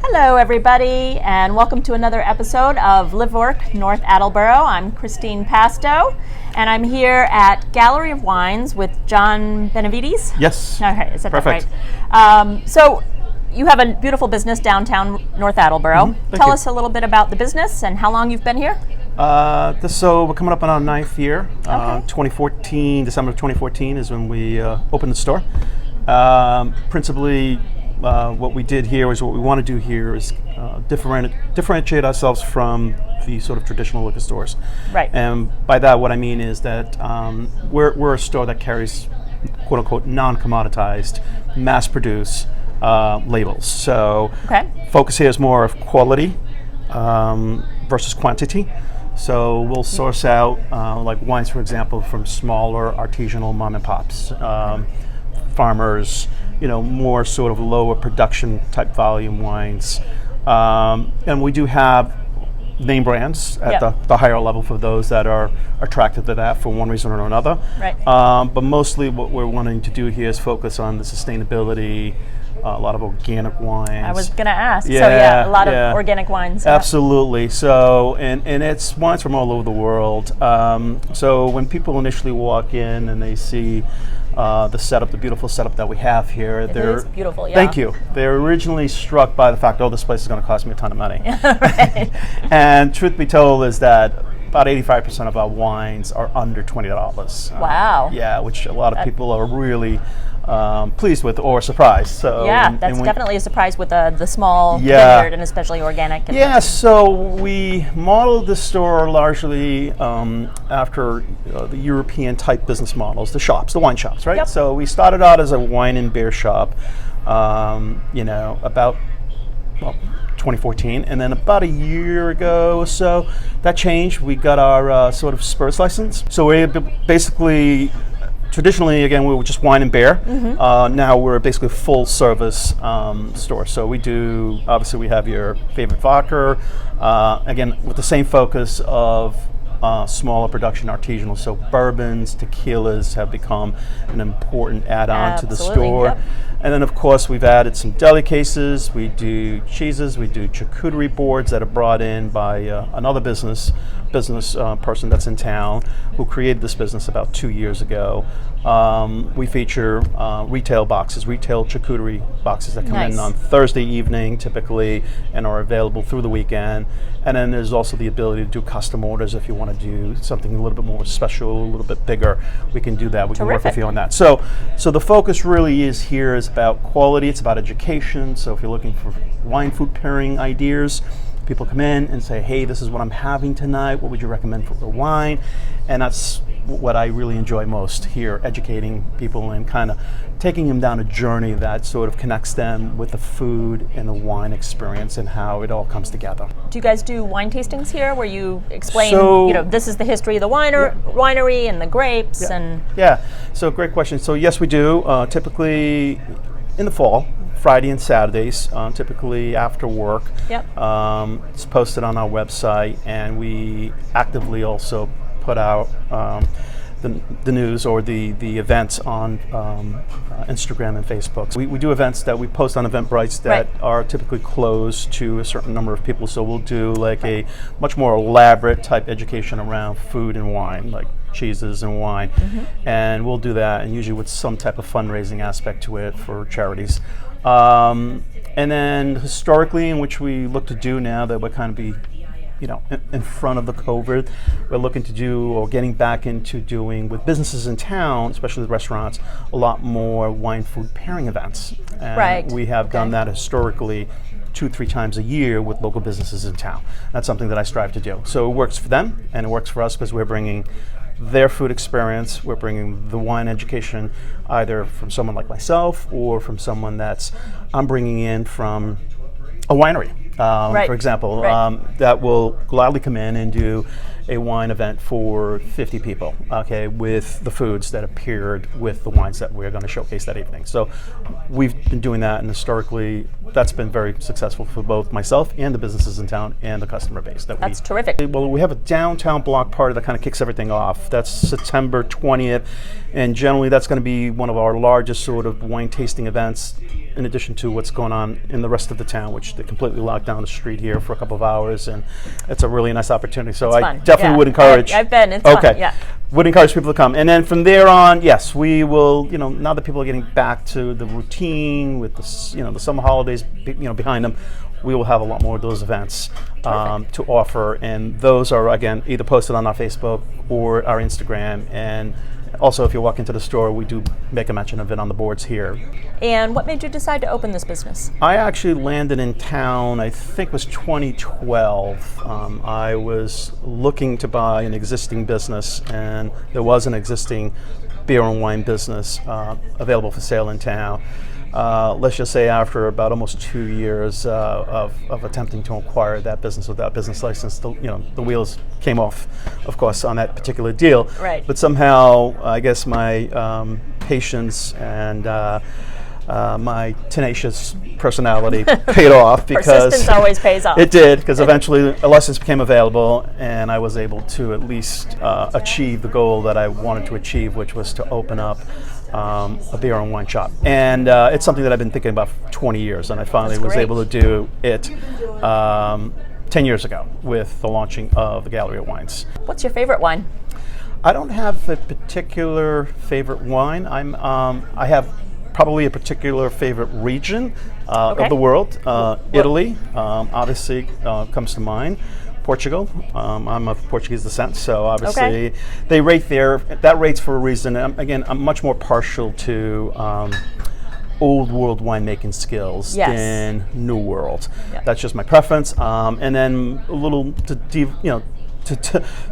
Hello everybody, and welcome to another episode of Live Work North Attleboro. I'm Christine Pasto, and I'm here at Gallery of Wines with John Benavides. Yes. Okay, is that Perfect. right? So you have a beautiful business downtown North Attleboro. Tell us a little bit about the business and how long you've been here. So we're coming up on our 9th year. Okay. 2014, December of 2014 is when we opened the store. Principally, what we did here is what we want to do here is differentiate ourselves from the sort of traditional liquor stores. Right. And by that, what I mean is that we're a store that carries quote unquote non-commoditized, mass-produced labels. So focus here is more of quality versus quantity. So we'll source out like wines, for example, from smaller artisanal mom and pops, farmers, more sort of lower production type volume wines. And we do have name brands at the higher level for those that are attracted to that for one reason or another. Right. But mostly what we're wanting to do here is focus on the sustainability, a lot of organic wines. I was going to ask. Yeah, a lot of organic wines. Absolutely. So, and it's wines from all over the world. So when people initially walk in and they see the setup, the beautiful setup that we have here, It's beautiful, yeah. Thank you. They're originally struck by the fact, this place is going to cost me a ton of money. Right. And truth be told is that about 85% of our wines are under $20. Wow. Yeah, which a lot of people are really pleased with or surprised. So that's definitely a surprise with the small vineyard and especially organic. So we modeled the store largely after the European type business models, the wine shops, right? Yep. So we started out as a wine and beer shop, about 2014, and then about a year ago or so, that changed. We got our sort of spirits license. So we basically, traditionally, again, we were just wine and beer. Now we're basically a full service store. So we do, obviously we have your favorite vodka, again, with the same focus of smaller production artisanal. So bourbons, tequilas have become an important add-on to the store. Yep. And then of course we've added some deli cases, we do cheeses, we do charcuterie boards that are brought in by another business person that's in town who created this business about 2 years ago. We feature retail charcuterie boxes that come in on Thursday evening typically and are available through the weekend. And then there's also the ability to do custom orders if you want to do something a little bit more special, a little bit bigger. We can do that. We can work with you on that. So the focus really is about quality. It's about education. So if you're looking for wine food pairing ideas, people come in and say, hey, this is what I'm having tonight. What would you recommend for the wine? And that's what I really enjoy most here, educating people and kind of taking them down a journey that sort of connects them with the food and the wine experience and how it all comes together. Do you guys do wine tastings here where you explain, this is the history of the winery and the grapes? So great question. So yes, we do. Typically in the fall, Friday and Saturdays, typically after work. It's posted on our website, and we actively also put out the news or the events on Instagram and Facebook. We do events that we post on Eventbrite that are typically closed to a certain number of people. So we'll do like a much more elaborate type education around food and wine, like cheeses and wine. And we'll do that, and usually with some type of fundraising aspect to it for charities. And then historically, in which we look to do now that we're kind of be in front of the COVID, we're looking to do or getting back into doing with businesses in town, especially the restaurants, a lot more wine food pairing events. And we have done that historically 2-3 times a year with local businesses in town. That's something that I strive to do. So it works for them and it works for us because we're bringing their food experience, we're bringing the wine education either from someone like myself or from someone I'm bringing in from a winery. Right. for example, Right. that will gladly come in and do a wine event for 50 people, okay, with the foods that appeared with the wines that we're going to showcase that evening. So we've been doing that, and historically that's been very successful for both myself and the businesses in town and the customer base. That's terrific. Well, we have a downtown block party that kind of kicks everything off. That's September 20th, and generally that's going to be one of our largest sort of wine tasting events, in addition to what's going on in the rest of the town, which they completely locked down the street here for a couple of hours, and it's a really nice opportunity. So I definitely would encourage. I've been. It's okay. fun. Yeah. Would encourage people to come, and then from there on, yes, we will. Now that people are getting back to the routine with the summer holidays, behind them, we will have a lot more of those events to offer, and those are again either posted on our Facebook or our Instagram, and also if you walk into the store, we do make a mention of it on the boards here. And what made you decide to open this business? I actually landed in town, I think it was 2012. I was looking to buy an existing business, and there was an existing beer and wine business available for sale in town. Let's just say after about almost 2 years of attempting to acquire that business without business license, the wheels came off, of course, on that particular deal. Right. But somehow, I guess my patience and my tenacious personality paid off, because persistence always pays off. It did, because eventually a license became available, and I was able to at least achieve the goal that I wanted to achieve, which was to open up a beer and wine shop. And it's something that I've been thinking about for 20 years, and I finally was able to do it 10 years ago with the launching of the Gallery of Wines. What's your favorite wine? I don't have a particular favorite wine. I have probably a particular favorite region of the world. Italy, obviously, comes to mind. Portugal. I'm of Portuguese descent, so obviously they rate there. That rates for a reason. Again, I'm much more partial to old world winemaking skills than new world. Yep. That's just my preference. And then a little to deep,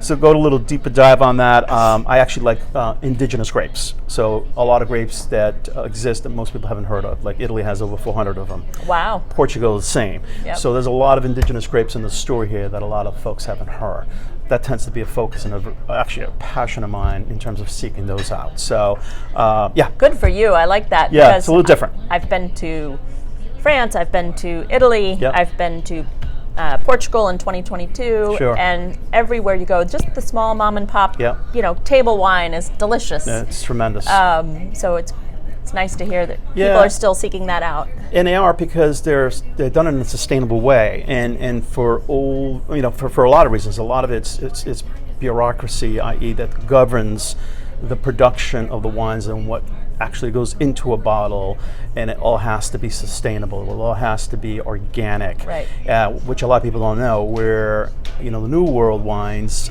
so go to a little deeper dive on that. I actually like indigenous grapes. So a lot of grapes that exist that most people haven't heard of. Like Italy has over 400 of them. Wow. Portugal is the same. Yep. So there's a lot of indigenous grapes in the store here that a lot of folks haven't heard. That tends to be a focus and actually a passion of mine in terms of seeking those out. So Good for you. I like that. Yeah, it's a little different. I've been to France. I've been to Italy. Yep. I've been to Portugal in 2022, Sure. And everywhere you go, just the small mom and pop, table wine is delicious. Yeah, it's tremendous. So it's nice to hear that people are still seeking that out. And they are, because they're done in a sustainable way, and for for a lot of reasons. A lot of it's bureaucracy, i.e., that governs the production of the wines and what actually goes into a bottle, and it all has to be sustainable. It all has to be organic, right? Which a lot of people don't know. Where the new world wines,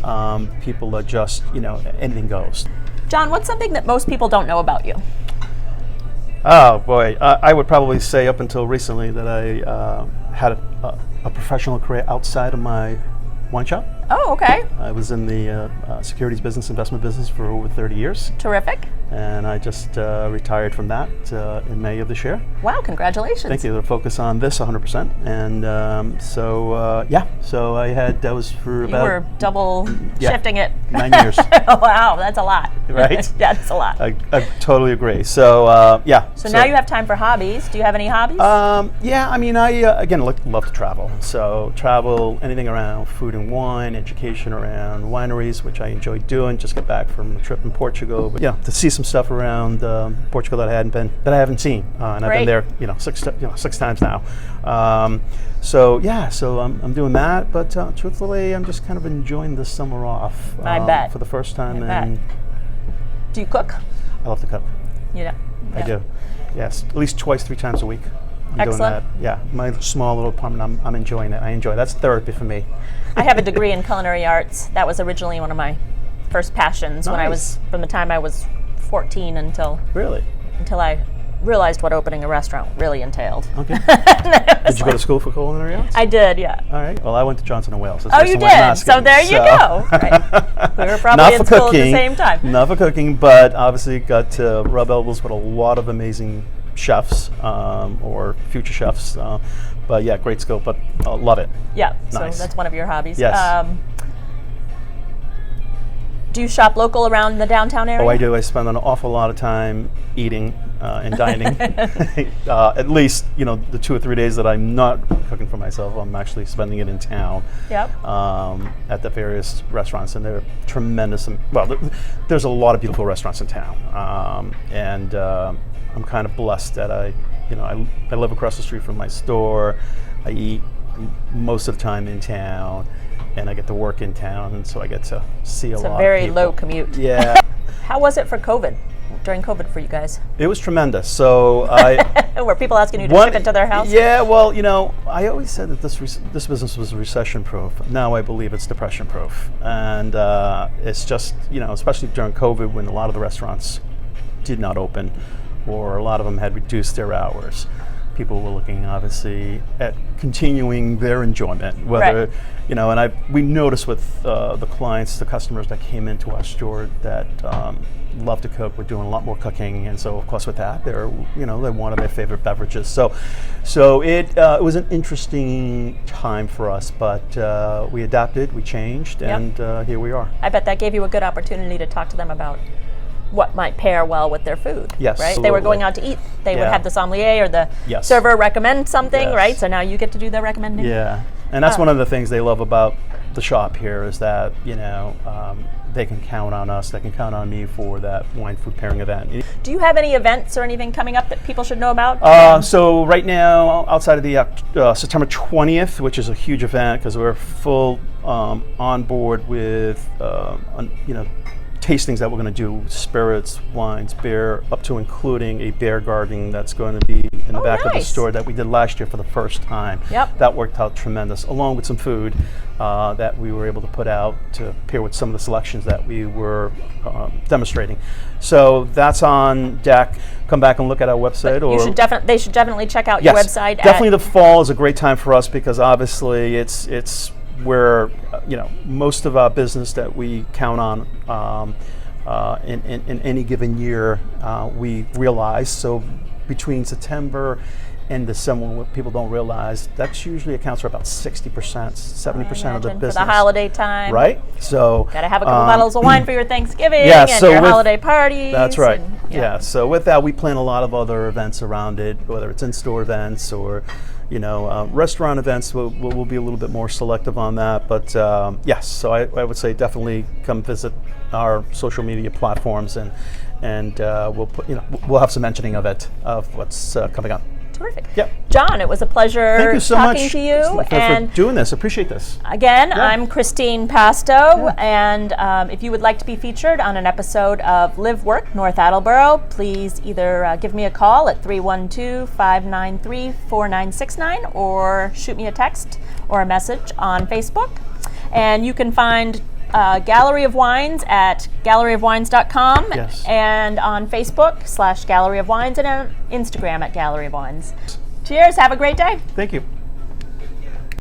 people are just anything goes. John, what's something that most people don't know about you? Oh boy, I would probably say up until recently that I had a professional career outside of my wine shop. Oh, okay. I was in the securities business, investment business for over 30 years. Terrific. And I just retired from that in May of this year. Wow, congratulations. Thank you. To focus on this 100%. And so that was for about... You were double shifting it. 9 years. Wow, that's a lot. Right? Yeah, that's a lot. I totally agree. So, So now you have time for hobbies. Do you have any hobbies? I again love to travel. So travel, anything around food and wine, education around wineries, which I enjoy doing. Just got back from a trip in Portugal. But to see some stuff around Portugal that I haven't seen, and I've been there, six times now. So I'm doing that. But truthfully, I'm just kind of enjoying the summer off. I bet. For the first time. Do you cook? I love to cook. Yeah. I do. Yes, at least 2-3 times a week. I'm Excellent. doing that. Yeah, my small little apartment. I'm enjoying it. I enjoy it. That's therapy for me. I have a degree in culinary arts. That was originally one of my first passions when I was, from the time I was 14 until I realized what opening a restaurant really entailed. Okay. Did you go to school for culinary arts? I did, yeah. All right. Well, I went to Johnson & Wales. Oh, you did? So there you go. Right. We were probably in school at the same time. Not for cooking, but obviously got to rub elbows with a lot of amazing chefs or future chefs. But yeah, great skill, but love it. Yeah, Nice. So that's one of your hobbies. Yes. Do you shop local around the downtown area? Oh, I do. I spend an awful lot of time eating and dining. At least, the 2 or 3 days that I'm not cooking for myself, I'm actually spending it in town. Yep. At the various restaurants, and they're tremendous. Well, there's a lot of beautiful restaurants in town, and I'm kind of blessed that I live across the street from my store. I eat most of the time in town, and I get to work in town, and so I get to see a lot of people. It's a very low commute. Yeah. How was it for COVID? During COVID for you guys? It was tremendous. So were people asking you to ship it to their house? Yeah, well, I always said that this business was recession-proof. Now I believe it's depression-proof, and it's just especially during COVID when a lot of the restaurants did not open, or a lot of them had reduced their hours. People were looking obviously at continuing their enjoyment, whether right. We noticed with the clients, the customers that came into our store that love to cook. We're doing a lot more cooking, and so of course with that, they wanted their favorite beverages. So it was an interesting time for us, but we adapted, we changed, and here we are. I bet that gave you a good opportunity to talk to them about what might pair well with their food. Yes, right? absolutely. They were going out to eat. They would have the sommelier or the server recommend something, right? So now you get to do the recommending. Yeah, and that's one of the things they love about the shop here is that they can count on us. They can count on me for that wine food pairing event. Do you have any events or anything coming up that people should know about? So right now, outside of the September 20th, which is a huge event because we're full on board with tastings that we're going to do, spirits, wines, beer, up to including a beer garden that's going to be in the back of the store that we did last year for the first time. Yep. That worked out tremendous, along with some food that we were able to put out to pair with some of the selections that we were demonstrating. So that's on deck. Come back and look at our website. They should definitely check out your website. Definitely the fall is a great time for us because obviously it's where most of our business that we count on in any given year we realize. So between September and December, what people don't realize, that's usually accounts for about 60%, 70% of the business. For the holiday time. Right? So got to have a couple bottles of wine for your Thanksgiving and so your holiday parties. That's right. So with that, we plan a lot of other events around it, whether it's in-store events or restaurant events. We'll be a little bit more selective on that. But yes, so I would say definitely come visit our social media platforms and we'll have some mentioning of it, of what's coming up. Terrific. Yep. John, it was a pleasure Thank you so talking much to you. for doing this. Appreciate this. Again, I'm Christine Pasto, and if you would like to be featured on an episode of Live Work North Attleboro, please either give me a call at 312-593-4969 or shoot me a text or a message on Facebook. And you can find Gallery of Wines at galleryofwines.com and on Facebook /Gallery of Wines and on Instagram at Gallery of Wines. Cheers. Have a great day. Thank you.